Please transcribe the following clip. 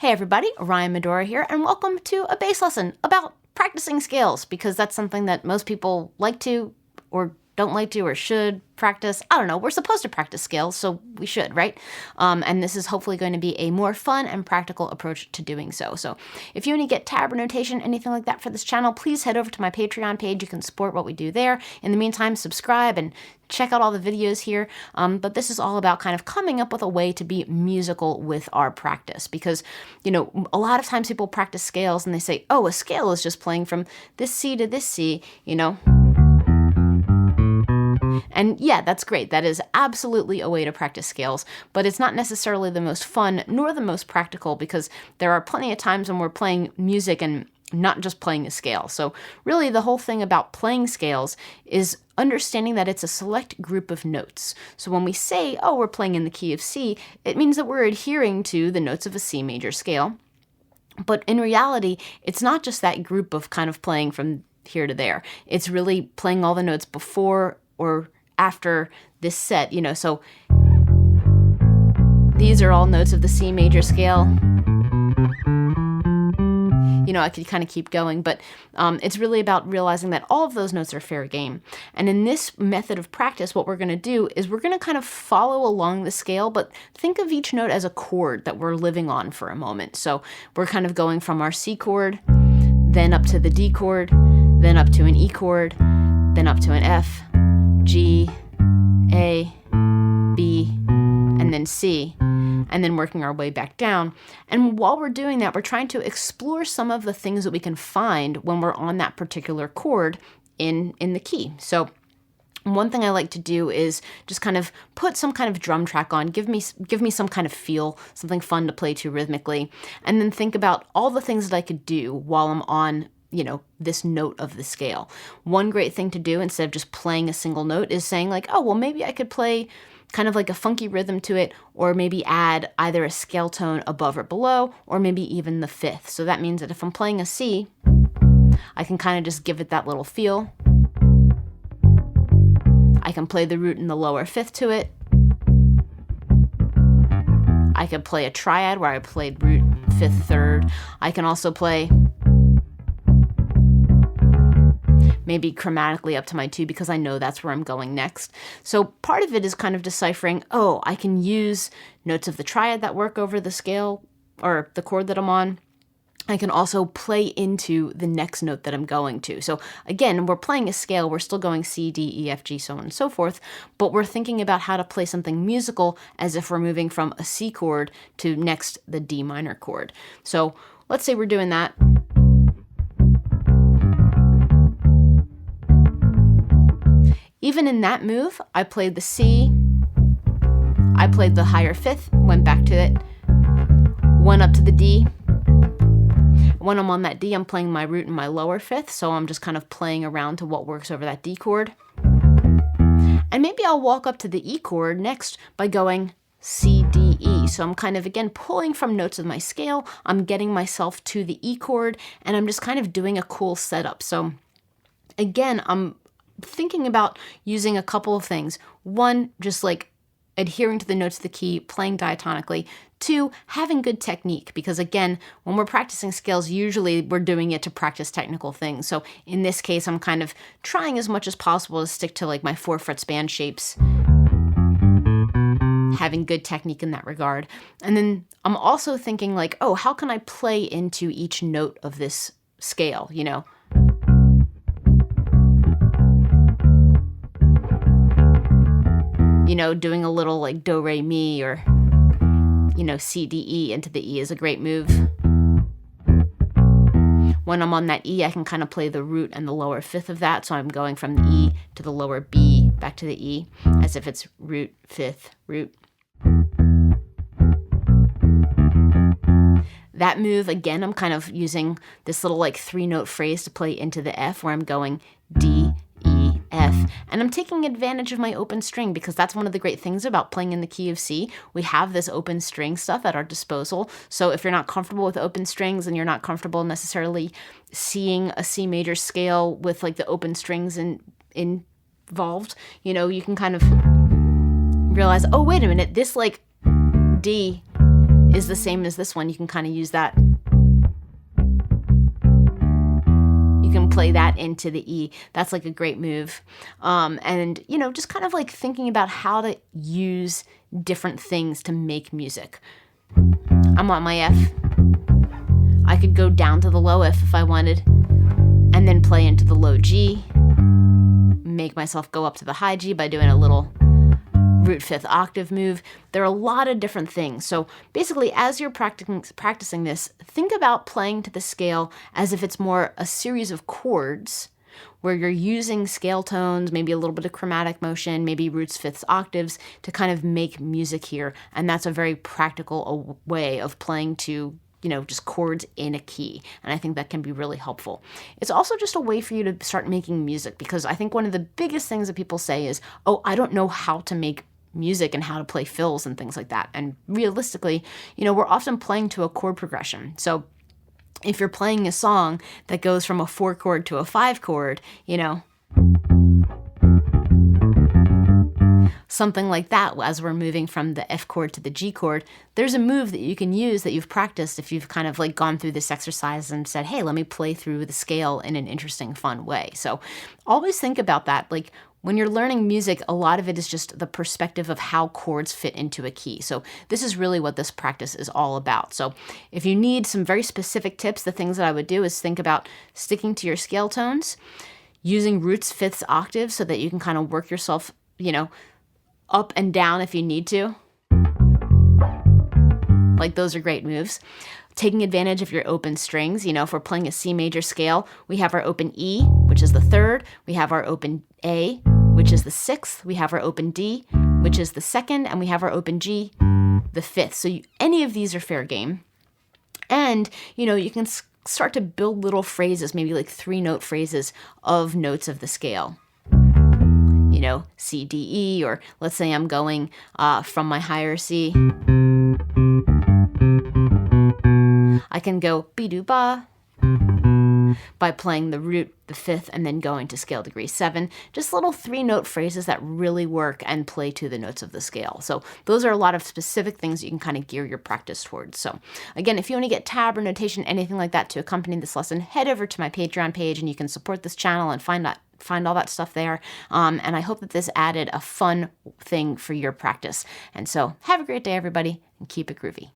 Hey everybody, Ryan Madora here, and welcome to a bass lesson about practicing scales, because that's something that most people like to, or don't like to, or should practice. I don't know, we're supposed to practice scales, so we should, right? And this is hopefully going to be a more fun and practical approach to doing so. So if you want to get tab or notation, anything like that for this channel, please head over to my Patreon page. You can support what we do there. In the meantime, subscribe and check out all the videos here. But this is all about kind of coming up with a way to be musical with our practice, because, you know, a lot of times people practice scales and they say, oh, a scale is just playing from this C to this C, you know. And yeah, that's great. That is absolutely a way to practice scales, but it's not necessarily the most fun nor the most practical, because there are plenty of times when we're playing music and not just playing a scale. So really the whole thing about playing scales is understanding that it's a select group of notes. So when we say, oh, we're playing in the key of C, it means that we're adhering to the notes of a C major scale. But in reality, it's not just that group of kind of playing from here to there. It's really playing all the notes before or after this set, you know. So these are all notes of the C major scale. You know, I could kind of keep going, but it's really about realizing that all of those notes are fair game. And in this method of practice, what we're going to do is we're going to kind of follow along the scale, but think of each note as a chord that we're living on for a moment. So we're kind of going from our C chord, then up to the D chord, then up to an E chord, then up to an F, G, A, B, and then C, and then working our way back down. And while we're doing that, we're trying to explore some of the things that we can find when we're on that particular chord in the key. So one thing I like to do is just kind of put some kind of drum track on, give me some kind of feel, something fun to play to rhythmically, and then think about all the things that I could do while I'm on, you know, this note of the scale. One great thing to do instead of just playing a single note is saying like, oh, well, maybe I could play kind of like a funky rhythm to it, or maybe add either a scale tone above or below, or maybe even the fifth. So that means that if I'm playing a C, I can kind of just give it that little feel. I can play the root in the lower fifth to it. I could play a triad where I played root, fifth, third. I can also play maybe chromatically up to my 2, because I know that's where I'm going next. So part of it is kind of deciphering, oh, I can use notes of the triad that work over the scale or the chord that I'm on. I can also play into the next note that I'm going to. So again, we're playing a scale, we're still going C, D, E, F, G, so on and so forth, but we're thinking about how to play something musical as if we're moving from a C chord to next the D minor chord. So let's say we're doing that. Even in that move, I played the C, I played the higher fifth, went back to it, went up to the D. When I'm on that D, I'm playing my root in my lower fifth, so I'm just kind of playing around to what works over that D chord. And maybe I'll walk up to the E chord next by going C, D, E. So I'm kind of, again, pulling from notes of my scale, I'm getting myself to the E chord, and I'm just kind of doing a cool setup. So again, I'm thinking about using a couple of things. One, just like adhering to the notes of the key, playing diatonically. 2, having good technique, because again, when we're practicing scales, usually we're doing it to practice technical things. So in this case, I'm kind of trying as much as possible to stick to like my 4-fret span shapes, having good technique in that regard. And then I'm also thinking like, oh, how can I play into each note of this scale, you know? You know, doing a little like do, re, mi, or, you know, C, D, E into the E is a great move. When I'm on that E, I can kind of play the root and the lower fifth of that. So I'm going from the E to the lower B, back to the E, as if it's root, fifth, root. That move, again, I'm kind of using this little like 3-note phrase to play into the F, where I'm going D, E, F, and I'm taking advantage of my open string, because that's one of the great things about playing in the key of C. We have this open string stuff at our disposal. So if you're not comfortable with open strings and you're not comfortable necessarily seeing a C major scale with like the open strings involved, you know, you can kind of realize, oh, wait a minute, this like D, is the same as this one. You can kind of use that. You can play that into the E. That's like a great move. And, just kind of like thinking about how to use different things to make music. I'm on my F. I could go down to the low F if I wanted, and then play into the low G. Make myself go up to the high G by doing a little root fifth octave move. There are a lot of different things. So basically, as you're practicing this, think about playing to the scale as if it's more a series of chords where you're using scale tones, maybe a little bit of chromatic motion, maybe roots, fifths, octaves to kind of make music here. And that's a very practical way of playing to just chords in a key. And I think that can be really helpful. It's also just a way for you to start making music, because I think one of the biggest things that people say is, oh, I don't know how to make music and how to play fills and things like that. And realistically, we're often playing to a chord progression. So if you're playing a song that goes from a 4 chord to a 5 chord, something like that, as we're moving from the F chord to the G chord, there's a move that you can use that you've practiced if you've kind of like gone through this exercise and said, hey, let me play through the scale in an interesting, fun way. So always think about that. Like when you're learning music, a lot of it is just the perspective of how chords fit into a key. So this is really what this practice is all about. So if you need some very specific tips, the things that I would do is think about sticking to your scale tones, using roots, fifths, octaves so that you can kind of work yourself, up and down if you need to. Like those are great moves. Taking advantage of your open strings. If we're playing a C major scale, we have our open E, which is the 3rd. We have our open A, which is the 6th. We have our open D, which is the 2nd. And we have our open G, the 5th. So any of these are fair game. And, you can start to build little phrases, maybe like 3-note phrases of notes of the scale. C, D, E, or let's say I'm going from my higher C. I can go be-do-ba by playing the root, the 5th, and then going to scale degree 7. Just little 3-note phrases that really work and play to the notes of the scale. So those are a lot of specific things you can kind of gear your practice towards. So again, if you want to get tab or notation, anything like that to accompany this lesson, head over to my Patreon page and you can support this channel and find all that stuff there. And I hope that this added a fun thing for your practice. And so have a great day, everybody, and keep it groovy.